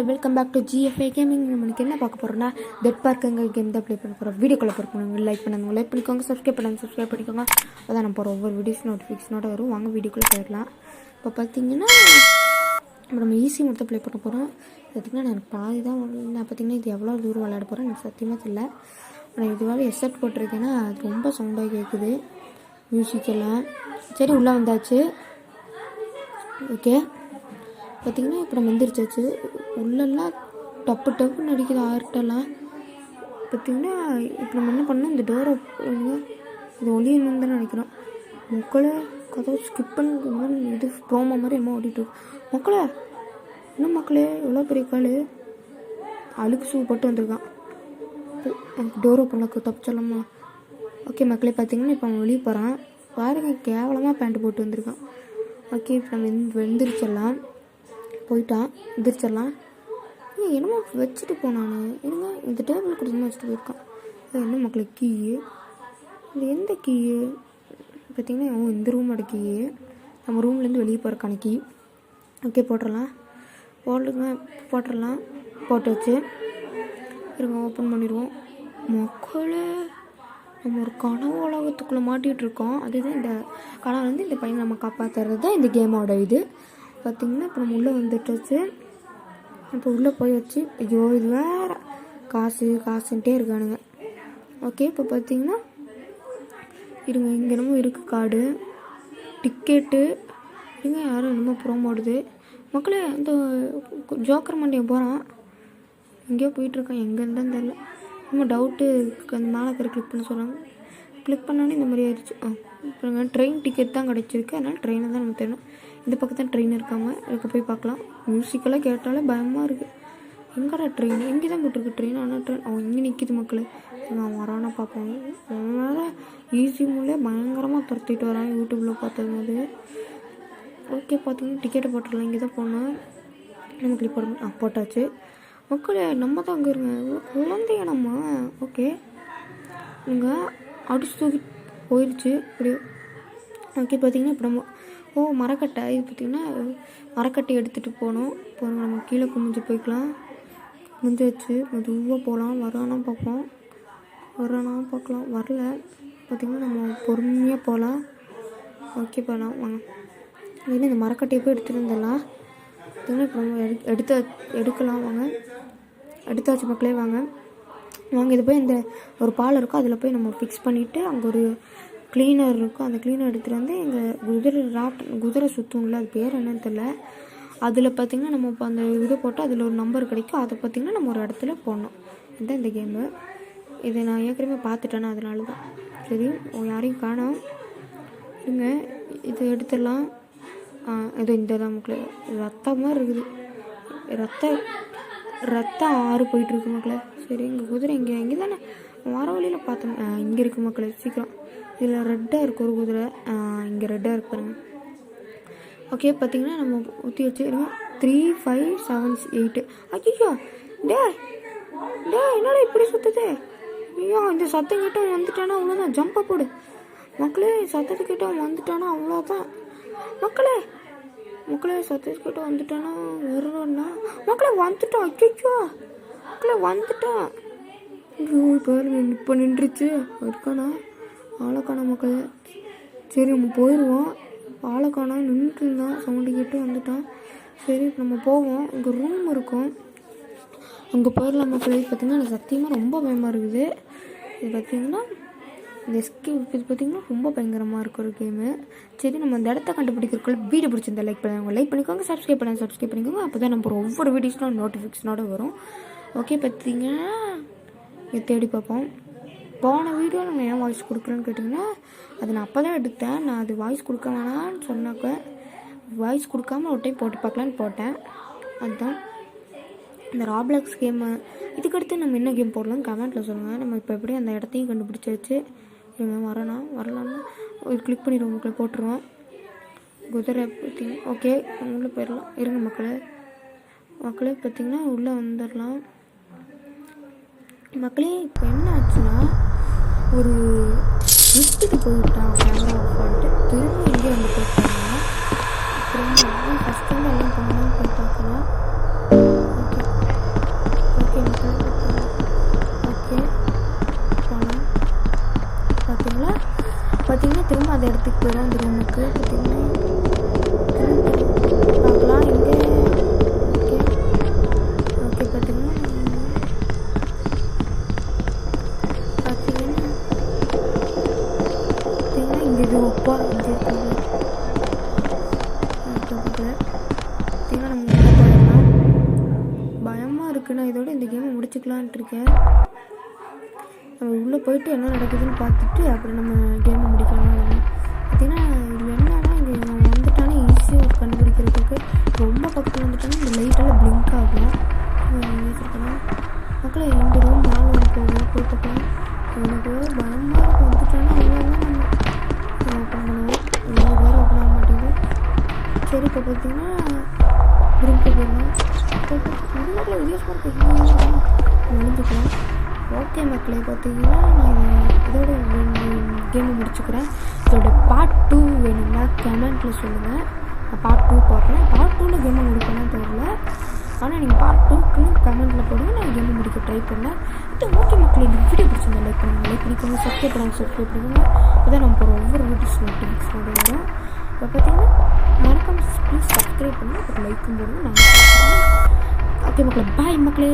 Hello welcome back to GFI gaming. நம்மளுக்கு என்ன பார்க்க போகிறோம்னா டெட் பார்க்குங்க கேம் தான் ப்ளே பண்ண போகிறோம். வீடியோக்குள்ளே போகிறோம். லைக் பண்ணிக்கோங்க, சப்ஸ்கிரைப் பண்ணிக்கோங்க. அதான் நம்ம போகிற ஒவ்வொரு வீடியோஸ் நோட்டிஃபிகேஷனோட வரும். வாங்க வீடியோக்குள்ளே போயிடலாம். இப்போ பார்த்தீங்கன்னா நம்ம ஈஸி மட்டும் ப்ளே பண்ண போகிறோம். பார்த்திங்கன்னா எனக்கு பாதி தான். நான் பார்த்திங்கன்னா இது எவ்வளோ தூரம் விளையாட போகிறேன் எனக்கு சத்தியமாக தெரியல. நான் இதுவாக எஸ்எட் போட்டிருக்கேன்னா அது ரொம்ப சவுண்டாக கேட்குது மியூசிக்கெல்லாம். சரி உள்ளே வந்தாச்சு. ஓகே பார்த்திங்கன்னா இப்போ நம்ம வந்துருச்சாச்சு. உள்ளெல்லாம் டப்பு நடிக்குது ஆர்ட்டெல்லாம். பார்த்திங்கன்னா இப்போ நம்ம என்ன பண்ணோம், இந்த டோரை இது ஒளியணுன்னு தான் நினைக்கிறோம். மக்களை கதை ஸ்கிப் பண்ணி இது ப்ரோமோ மாதிரி என்னமோ ஓடிட்டு மக்களை என்ன மக்களே எவ்வளோ பெரிய கால் அழுக்கு ஷூ போட்டு வந்திருக்கான். எனக்கு டோர் ஓப்பனுக்கு தப்பிச்சலாமா? ஓகே மக்களே பார்த்திங்கன்னா இப்போ அவன் வெளியே போகிறான். பாருங்க கேவலமாக பேண்ட் போட்டு வந்திருக்கான். ஓகே இப்போ நம்ம வெந்திரிச்சிடலாம். போயிட்டான் எந்திரிச்சிடலாம். என்னமோ வச்சுட்டு போனானு என்னங்க இந்த டேபிள் கொடுத்து வச்சுட்டு போயிருக்கான். என்ன மக்களை கீயு இது எந்த கீயு பார்த்திங்கன்னா இந்த ரூமோட கீயு நம்ம ரூம்லேருந்து வெளியே போகிறக்கான கீ. ஓகே போட்டுடலாம். போட்டு வச்சு இருங்க ஓப்பன் பண்ணிடுவோம். மக்களை நம்ம ஒரு கனவு உலகத்துக்குள்ளே மாட்டிகிட்டு இருக்கோம். அதுதான் இந்த கனவு வந்து இந்த பையனை நம்ம காப்பாற்றுறது தான் இந்த கேமோட இது. பார்த்திங்கன்னா இப்போ நம்ம உள்ளே வந்துட்டாச்சு. இப்போ உள்ளே போய் வச்சு ஐயோ இது வேறு காசுன்ட்டே இருக்கானுங்க. ஓகே இப்போ பார்த்திங்கன்னா இருங்க இங்கே என்னமோ இருக்குது கார்டு டிக்கெட்டு. இருங்க யாரும் என்னமோ ப்ரோமோடுது மக்களே. இந்த ஜோக்கர் மண்டியை போகிறான் எங்கேயோ போயிட்டுருக்கான். எங்கே இருந்தான்னு தெரியல. ரொம்ப டவுட்டு அந்த மேலே இருக்கிற கிளிக் பண்ண சொல்கிறாங்க. கிளிக் பண்ணோன்னே இந்த மாதிரி ஆயிடுச்சு. இப்போ ட்ரெயின் டிக்கெட் தான் கிடச்சிருக்கு. அதனால் ட்ரெயினை தான் நம்ம தெரியணும். இந்த பக்கம் தான் ட்ரெயின் இருக்காங்க. அதுக்கு போய் பார்க்கலாம். மியூசிக்கெல்லாம் கேட்டாலே பயமாக இருக்குது. எங்கடா ட்ரெயின் எங்கே தான் போட்டிருக்கு ட்ரெயின். ஆனால் ட்ரெயின் அவன் இங்கே நிற்கிது மக்கள். அவன் வரானா பார்ப்போம். அவன் ஈஸி மூலே பயங்கரமாக துரத்திட்டு வரான் யூடியூப்பில் பார்த்தது அது. ஓகே பார்த்திங்கன்னா டிக்கெட்டை போட்டுடலாம். இங்கே தான் போனோம். நம்ம கிளிக் பண்ண போட்டாச்சு. மக்களே நம்ம தான் அங்கே இருங்க குழந்தைய நம்ம. ஓகே இங்கே அடிச்சு தூக்கி போயிடுச்சு இப்படி. ஓகே பார்த்திங்கன்னா இப்போ நம்ம மரக்கட்டை இது பார்த்திங்கன்னா மரக்கட்டை எடுத்துகிட்டு போகணும். இப்போ நம்ம கீழே குமிஞ்சு போய்க்கலாம். குமிஞ்சு வச்சு மெதுவாக போகலாம். வரானா பார்க்கலாம். வரல பார்த்திங்கன்னா நம்ம பொறுமையாக போகலாம். ஓகே போகலாம் வாங்க. இதுன்னு இந்த மரக்கட்டையை போய் எடுத்துகிட்டு வந்துடலாம். பார்த்திங்கன்னா இப்போ நம்ம எடுக்கலாம் வாங்க. எடுத்தாச்சு மக்களே வாங்க. இது போய் இந்த ஒரு பால் இருக்கும் அதில் போய் நம்ம ஃபிக்ஸ் பண்ணிவிட்டு அங்கே ஒரு க்ளீனர் இருக்கும். அந்த க்ளீனர் எடுத்துகிட்டு வந்து எங்கள் குதிரை சுற்றும்ல அது பேர் என்னன்னு தெரியல. அதில் பார்த்திங்கன்னா நம்ம இப்போ அந்த இதை போட்டு அதில் ஒரு நம்பர் கிடைக்கும். அதை பார்த்திங்கன்னா நம்ம ஒரு இடத்துல போடணும். இதுதான் இந்த கேமு. இதை நான் ஏற்கனவே பார்த்துட்டேன்னா அதனால தான். சரி யாரையும் காணோம். இருங்க இது எடுத்துடலாம். இது இந்த தான் மக்களே ரத்தமாக இருக்குது. ரத்தம் ஆறு போயிட்டுருக்கு மக்களே. சரி எங்கள் குதிரை எங்கே தானே வர வழியில் பார்த்தோம். இங்கே இருக்குது மக்களே சீக்கிரம். இதில் ரெட்டாக இருக்குது ஒரு குதிரை. இங்கே ரெட்டாக இருக்கு பாருங்க. ஓகே பார்த்திங்கன்னா நம்ம ஊற்றி வச்சுருங்க. 3 5 7 8. ஐயோ டே என்னடா இப்படி சுற்றுது. ஐயோ இந்த சத்தம் கிட்ட வந்துட்டானா அவ்வளோதான். ஜம்பை போடு மக்களே. சத்தத்துக்கிட்ட வந்துட்டானா அவ்வளோதான் மக்களே. சத்தத்துக்கிட்ட வந்துட்டானா வருவான்னா மக்களே வந்துட்டான். ஐயோ மக்களே வந்துட்டான். ஐயோ இப்போ நின்றுச்சு இருக்கானா ஆளைக்கான மக்கள். சரி நம்ம போயிடுவோம். ஆளைக்கானா நின்றுட்டு இருந்தான். சவுண்டு கேட்டு வந்துட்டான். சரி இப்போ நம்ம போவோம். இங்கே ரூம் இருக்கும் அங்கே போயிடலாம் மக்கள். பார்த்திங்கன்னா எனக்கு சத்தியமாக ரொம்ப பயமாக இருக்குது. இது பார்த்திங்கன்னா இந்த எஸ்கேப் இது பார்த்திங்கன்னா ரொம்ப பயங்கரமாக இருக்கும் ஒரு கேமு. சரி நம்ம அந்த இடத்த கண்டுபிடிக்கிறதுக்குள்ள வீடியோ பிடிச்சிருந்தா லைக் பண்ணிக்கோங்க, சப்ஸ்கிரைப் பண்ணிக்கோங்க. அப்போ தான் நம்ம ஒவ்வொரு வீடியோஸ்லாம் நோட்டிஃபிகேஷனோட வரும். ஓகே பார்த்திங்கன்னா இதை தேடி பார்ப்போம். போன வீடியோ நம்ம ஏன் வாய்ஸ் கொடுக்குறேன்னு கேட்டிங்கன்னா அது நான் அப்போ தான் எடுத்தேன். நான் அது வாய்ஸ் கொடுக்க வேணான்னு சொன்னாக்க வாய்ஸ் கொடுக்காம ஒரு டைம் போட்டு பார்க்கலான்னு போட்டேன். அதுதான் இந்த ராப்ளாக்ஸ் கேமு. இதுக்கடுத்து நம்ம என்ன கேம் போடலாம்னு கமெண்ட்டில் சொல்லுங்கள். நம்ம இப்போ எப்படியும் அந்த இடத்தையும் கண்டுபிடிச்சாச்சு. இவங்க வரலாம்னா ஒரு கிளிக் பண்ணிடுவோம் மக்களை. போட்டுருவோம் குதிரை பார்த்திங்க. ஓகே உள்ளே போயிடலாம். இருங்க மக்களே பார்த்திங்கன்னா உள்ளே வந்துடலாம். மக்களே இப்போ என்ன ஆச்சுன்னா ஒரு விட்டுட்டு போயிட்டான் கேமரா ஆஃப் பண்ணிட்டு திரும்ப எங்கே வந்து போயிட்டாங்க. திரும்ப ஃபஸ்ட்டு எல்லாம் பண்ணாலும் போய் பார்க்கலாம். ஓகே 3வது இடத்துக்கு போகிறோம். அந்த ரூமுக்கு பார்த்திங்கன்னா பார்க்கலாம் இங்கே. ஓகே ஓகே பார்த்திங்கன்னா இங்கே இது ஒப்பா இங்கே இருக்குது. பார்த்திங்கன்னா நம்ம உள்ளே போயிடலாம். பயமாக இருக்குன்னா இதோட இந்த கேமை முடிச்சுக்கலான்ட்டு இருக்கேன். நம்ம உள்ளே போயிட்டு என்ன நடக்குதுன்னு பார்த்துட்டு அப்புறம் நம்ம கேமை முடிக்கலாம். பார்த்திங்கன்னா இதில் என்னன்னா இங்கே நம்ம வந்துட்டானே ஈஸியாக கண்டுபிடிக்கிறதுக்கு ரொம்ப பக்கத்தில் வந்துட்டாலும் இந்த லைட்டெல்லாம் பிளிங்க் ஆகும். மக்களே இந்த ரூம் மேலே போகும் போய் பார்க்கலாம். எனக்கு பயமாக இருக்கு. வந்துட்டானா அவ்வளோதான் நம்ம ஓப்பன் பண்ணுவோம். இவ்வளோ பேர் ஓப்பன் ஆக மாட்டேங்குது. சரி இப்போ பார்த்திங்கன்னா ரூம் போயிடலாம். உள்ளே வித்தியாசமாக முடிஞ்சுக்கலாம். ஓகே மக்களே பார்த்திங்கன்னா நான் இதோட கேமை முடிச்சுக்கிறேன். இதோட பார்ட் 2 வேணும்னா கமெண்ட்டில் சொல்லுங்கள். நான் பார்ட் 2 போடுறேன். பார்ட் 2ல் கேமை முடிக்கணும்னு தெரியல. ஆனால் நீங்கள் பார்ட் 2க்குன்னு கமெண்ட்டில் போடுங்க. நான் கேமை முடிக்க ட்ரை பண்ணேன். ஓகே மக்களே இந்த வீடியோ பிடிச்சிருந்தா லைக் பண்ணுங்கள். லைக் பண்ணிக்கோங்க. சப்ஸ்கிரைப் பண்ணுங்க. அப்போ தான் நம்ம போகிற ஒவ்வொரு வீடியோஸ் நோட்டிஃபிகேஷனோட வரும். இப்போ பார்த்திங்கன்னா மறக்காம ப்ளீஸ் சப்ஸ்கிரைப் பண்ணுங்கள். அப்புறம் லைக்கும் போடுங்க. நாங்கள் ஓகே மக்களே பாய் மக்களே.